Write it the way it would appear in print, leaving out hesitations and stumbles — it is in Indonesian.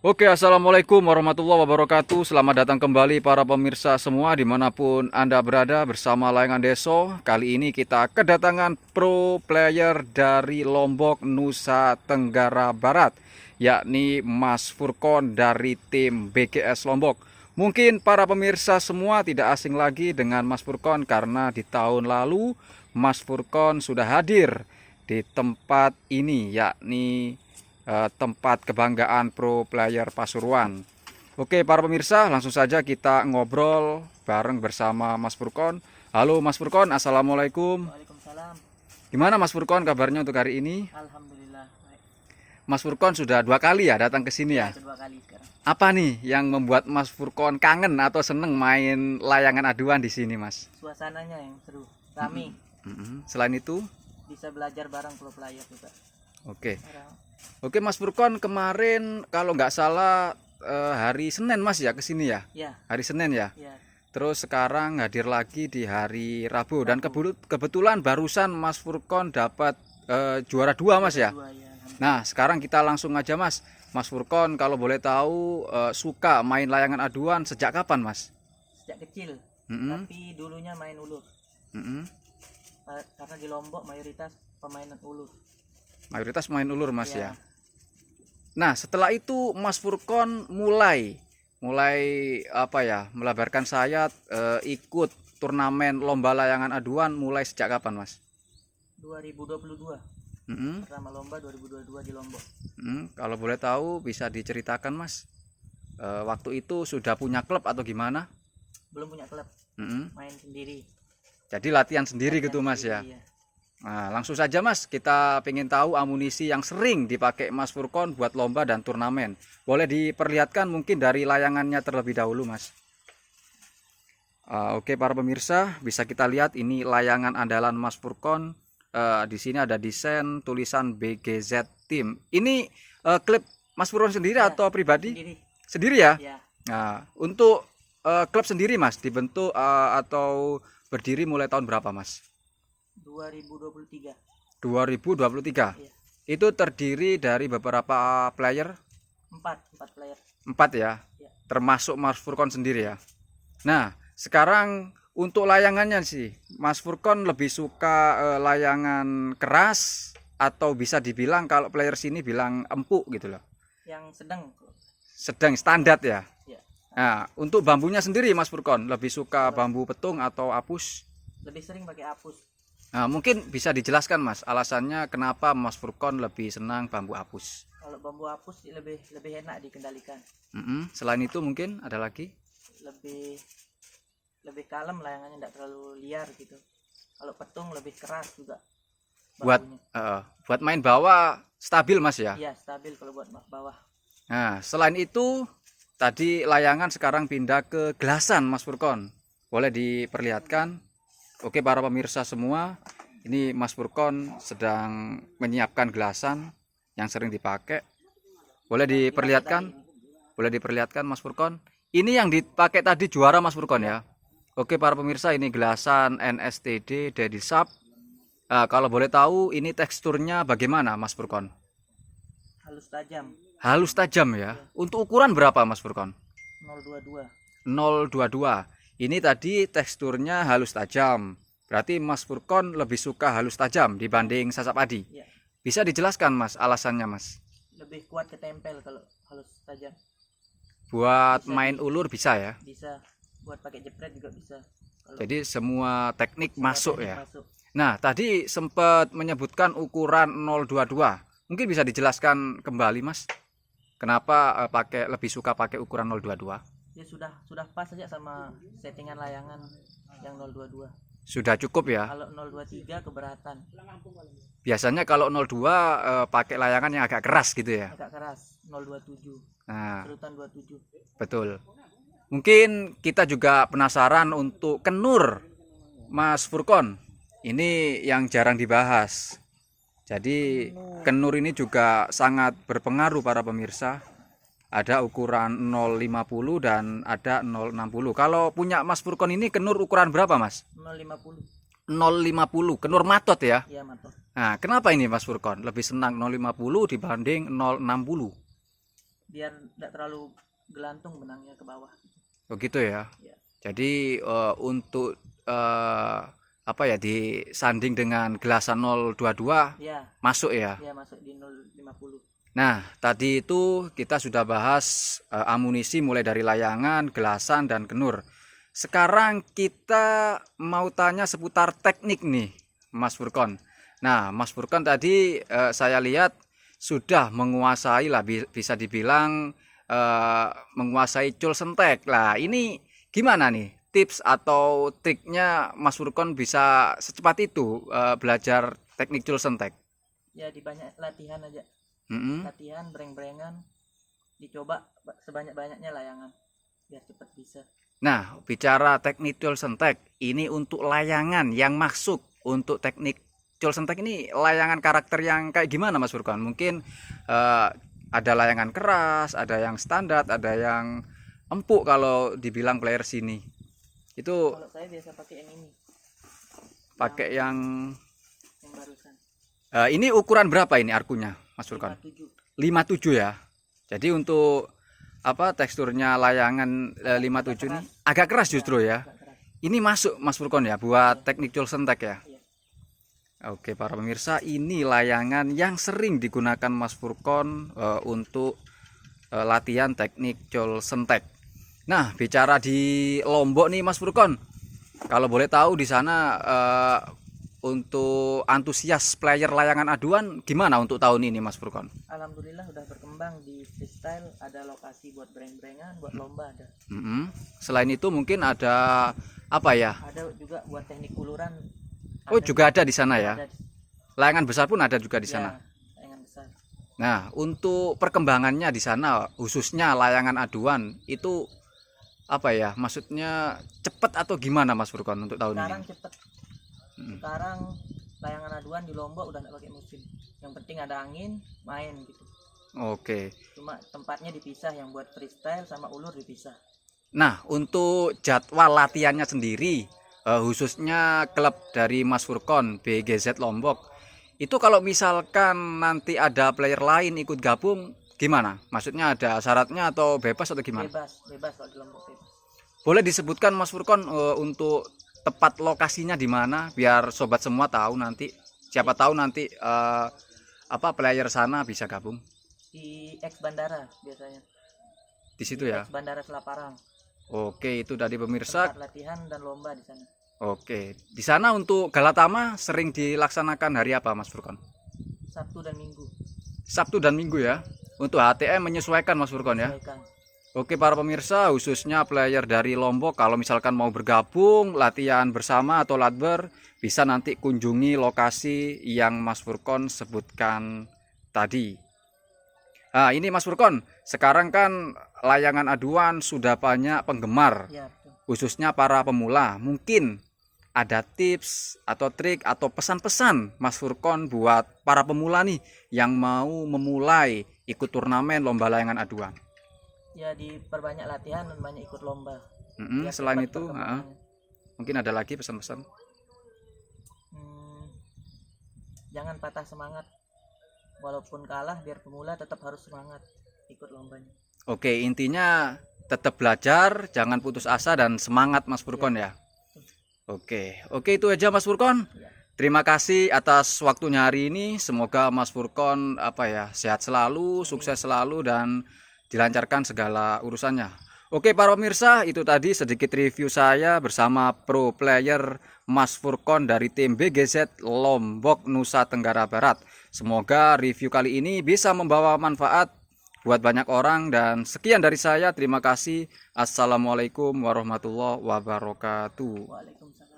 Oke, assalamualaikum warahmatullahi wabarakatuh. Selamat datang kembali para pemirsa semua dimanapun Anda berada bersama Layangan Deso. Kali ini kita kedatangan pro player dari Lombok, Nusa Tenggara Barat, yakni Mas Furkon dari tim BGS Lombok. Mungkin para pemirsa semua tidak asing lagi dengan Mas Furkon karena di tahun lalu Mas Furkon sudah hadir di tempat ini, yakni tempat kebanggaan pro player Pasuruan. Oke para pemirsa, langsung saja kita ngobrol bareng bersama Mas Furkon. Halo Mas Furkon, assalamualaikum. Waalaikumsalam. Gimana Mas Furkon kabarnya untuk hari ini? Alhamdulillah. Baik. Mas Furkon sudah 2 kali ya datang ke sini ya. Kedua kali sekarang. Apa nih yang membuat Mas Furkon kangen atau seneng main layangan aduan di sini Mas? Suasananya yang seru, rame. Selain itu, Bisa belajar bareng pro player juga. oke. Sekarang, Oke Mas Furkon, kemarin kalau nggak salah hari Senin Mas ya ke sini ya? ya, Hari Senin ya? ya. Terus sekarang hadir lagi di hari Rabu dan kebetulan barusan Mas Furkon dapat juara 2 Mas ya. Kedua ya. Nah sekarang kita langsung aja Mas. Mas Furkon kalau boleh tahu suka main layangan aduan sejak kapan Mas? Sejak kecil. Mm-mm. Tapi dulunya main ulur. Mm-mm. Karena di Lombok mayoritas permainan ulur. Mayoritas main ulur Mas ya. Ya. Nah setelah itu Mas Furkon mulai apa ya, melebarkan sayap ikut turnamen lomba layangan aduan mulai sejak kapan Mas? 2022. Mm-mm. Pertama lomba 2022 di Lombok. Kalau boleh tahu bisa diceritakan Mas, waktu itu sudah punya klub atau gimana? Belum punya klub, Mm-mm. main sendiri. Jadi latihan sendiri Latihan gitu Mas ya. sendiri, ya. Nah langsung saja Mas, kita pengen tahu amunisi yang sering dipakai Mas Furkon buat lomba dan turnamen. Boleh diperlihatkan mungkin dari layangannya terlebih dahulu Mas. Oke para pemirsa, bisa kita lihat ini layangan andalan Mas Furkon. Di sini ada desain tulisan BGZ Team. Ini klub Mas Furkon sendiri Ya, atau pribadi? Sendiri. Sendiri ya? Ya. Nah, untuk klub sendiri Mas dibentuk atau berdiri mulai tahun berapa Mas? 2023. 2023. Ya. Itu terdiri dari beberapa player, 4 player. 4 ya. Ya. Termasuk Mas Furkon sendiri ya. Nah, sekarang untuk layangannya sih, Mas Furkon lebih suka layangan keras atau bisa dibilang kalau player sini bilang empuk gitu loh. Yang sedang. Sedang standar ya. Ya. Nah, untuk bambunya sendiri Mas Furkon lebih suka bambu petung atau apus? Lebih sering pakai apus. Nah, mungkin bisa dijelaskan Mas alasannya kenapa Mas Furkon lebih senang bambu apus. Kalau bambu apus lebih enak dikendalikan. Selain itu mungkin ada lagi? Lebih kalem layangannya, tidak terlalu liar gitu. Kalau petung lebih keras juga. Buat bambunya. buat main bawah stabil Mas ya. Iya, stabil kalau buat bawah. Nah, selain itu tadi layangan sekarang pindah ke gelasan Mas Furkon. Boleh diperlihatkan? Oke para pemirsa semua, ini Mas Furkon sedang menyiapkan gelasan yang sering dipakai. Boleh diperlihatkan? Boleh diperlihatkan Mas Furkon? Ini yang dipakai tadi juara Mas Furkon ya. Oke para pemirsa, ini gelasan NSTD Daddy Sharp. Kalau boleh tahu ini teksturnya bagaimana Mas Furkon? Halus tajam. Halus tajam ya. Untuk ukuran berapa Mas Furkon? 022. 022. Ini tadi teksturnya halus tajam. Berarti Mas Furkon lebih suka halus tajam dibanding sasap adi. Ya. Bisa dijelaskan Mas alasannya Mas? Lebih kuat ketempel kalau halus tajam. Buat Bisa main ulur bisa ya. Bisa buat pakai jepret juga bisa. Kalau Jadi semua teknik masuk teknik ya. masuk. Nah, tadi sempat menyebutkan ukuran 022. Mungkin bisa dijelaskan kembali Mas. Kenapa lebih suka pakai ukuran 022? Ya sudah pas saja sama settingan layangan yang 022. Sudah cukup ya. Kalau 023 keberatan. Biasanya kalau 02 pakai layangan yang agak keras gitu ya. Agak keras. 027. Nah, Serutan 27. betul. Mungkin kita juga penasaran untuk kenur Mas Furkon. Ini yang jarang dibahas. Jadi kenur ini juga sangat berpengaruh para pemirsa. Ada ukuran 050 dan ada 060. Kalau punya Mas Furkon ini kenur ukuran berapa Mas? 050. 050, kenur matot ya. Iya, mantap. Nah, kenapa ini Mas Furkon lebih senang 050 dibanding 060? biar tidak terlalu gelantung benangnya ke bawah. Begitu ya. Ya, Jadi untuk apa ya, disanding dengan gelasan 022 ya, masuk ya. dia masuk di 050. Nah, tadi itu kita sudah bahas amunisi mulai dari layangan, gelasan, dan kenur. Sekarang kita mau tanya seputar teknik nih, Mas Furkon. Nah, Mas Furkon tadi saya lihat sudah menguasai lah, bisa dibilang menguasai cul sentek. Lah, ini gimana nih tips atau triknya Mas Furkon bisa secepat itu belajar teknik cul sentek? Ya, di banyak latihan aja. Mm-mm. Latihan breng-brengan, dicoba sebanyak-banyaknya layangan biar cepat bisa. Nah, bicara teknik cul sentek, ini untuk layangan yang masuk untuk teknik cul sentek ini layangan karakter yang kayak gimana Mas Furqan? Mungkin ada layangan keras, ada yang standar, ada yang empuk kalau dibilang player sini. Itu Kalau saya biasa pakai yang ini, pakai yang barusan ini ukuran berapa ini arkunya Mas Furqan? 57. 57 ya. Jadi untuk apa teksturnya layangan 57 ini agak keras justru ya. Agak keras. Ini masuk Mas Furqon ya buat teknik cul sentek ya. Iya. Oke para pemirsa, ini layangan yang sering digunakan Mas Furqon untuk latihan teknik cul sentek. Nah, bicara di Lombok nih Mas Furqon, kalau boleh tahu di sana untuk antusias player layangan aduan gimana untuk tahun ini Mas Furqon? Alhamdulillah udah berkembang di freestyle, ada lokasi buat breng-brengan, buat lomba ada. Selain itu mungkin ada apa ya? Ada juga buat teknik uluran. Oh, juga ada di sana ya. Ada Layangan besar pun ada juga di ya, sana. layangan besar. Nah, untuk perkembangannya di sana, khususnya layangan aduan, itu apa ya? Maksudnya cepat atau gimana Mas Furqon untuk tahun Sekarang ini? cepet. Sekarang layangan aduan di Lombok udah nggak pakai musim. Yang penting ada angin, main gitu. Oke. Cuma tempatnya dipisah, yang buat freestyle sama ulur dipisah. Nah, untuk jadwal latihannya sendiri, khususnya klub dari Mas Furqon BGZ Lombok, itu kalau misalkan nanti ada player lain ikut gabung, gimana? Maksudnya ada syaratnya atau bebas atau gimana? Bebas kalau di Lombok bebas. Boleh disebutkan Mas Furqon untuk tepat lokasinya di mana biar sobat semua tahu nanti. Siapa tahu nanti apa player sana bisa gabung Di X Bandara biasanya. di situ ya. X Bandara Selaparang. Oke, itu dari pemirsa. Tempat latihan dan lomba di sana. Oke, di sana untuk Galatama sering dilaksanakan hari apa Mas Furqon? Sabtu dan Minggu. Sabtu dan Minggu ya. Untuk HTM menyesuaikan Mas Furqon ya. Sesuaikan. Oke para pemirsa, khususnya player dari Lombok, kalau misalkan mau bergabung latihan bersama atau latber, bisa nanti kunjungi lokasi yang Mas Furqon sebutkan tadi. Nah ini Mas Furqon, sekarang kan layangan aduan sudah banyak penggemar, Ya, betul. khususnya para pemula. Mungkin ada tips atau trik atau pesan-pesan Mas Furqon buat para pemula nih yang mau memulai ikut turnamen lomba layangan aduan. Ya, diperbanyak latihan dan banyak ikut lomba. Biar Selain cepat itu, perkembangannya. mungkin ada lagi pesan-pesan. Jangan patah semangat. Walaupun kalah, biar pemula tetap harus semangat ikut lombanya. Oke, intinya tetap belajar, jangan putus asa dan semangat Mas Furqon ya. Oke, itu aja Mas Furqon. Ya. Terima kasih atas waktunya hari ini. Semoga Mas Furqon sehat selalu, sukses selalu dan dilancarkan segala urusannya. Oke para pemirsa, itu tadi sedikit review saya bersama pro player Mas Furqon dari tim BGZ Lombok Nusa Tenggara Barat. Semoga review kali ini bisa membawa manfaat buat banyak orang dan sekian dari saya. Terima kasih. Assalamualaikum warahmatullahi wabarakatuh. Waalaikumsalam.